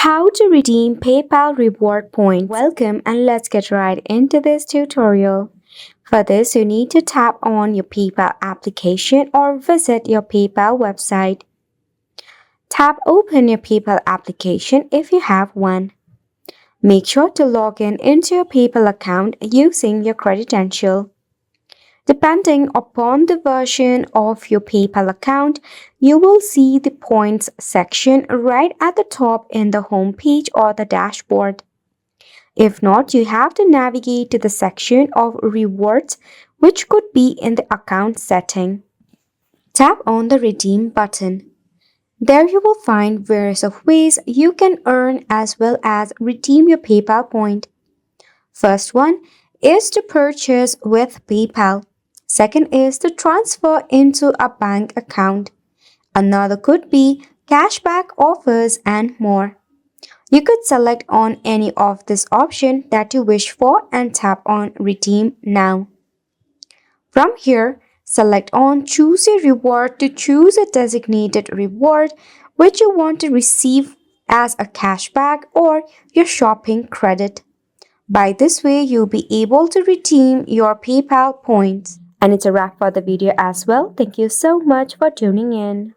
How to redeem PayPal reward points. Welcome and let's get right into this tutorial. For this, you need to tap on your PayPal application or visit your PayPal website. Tap Open your PayPal application if you have one. Make sure to log in into your PayPal account using your credential. Depending upon the version of your PayPal account, you will see the points section right at the top in the home page or the dashboard. If not, you have to navigate to the section of rewards, which could be in the account setting. Tap on the redeem button. There you will find various of ways you can earn as well as redeem your PayPal point. First one is to purchase with PayPal. Second is to transfer into a bank account. Another could be cashback offers and more. You could select on any of this option that you wish for and tap on redeem now. From here, select on choose a reward to choose a designated reward which you want to receive as a cashback or your shopping credit. By this way, you'll be able to redeem your PayPal points. And it's a wrap for the video as well. Thank you so much for tuning in.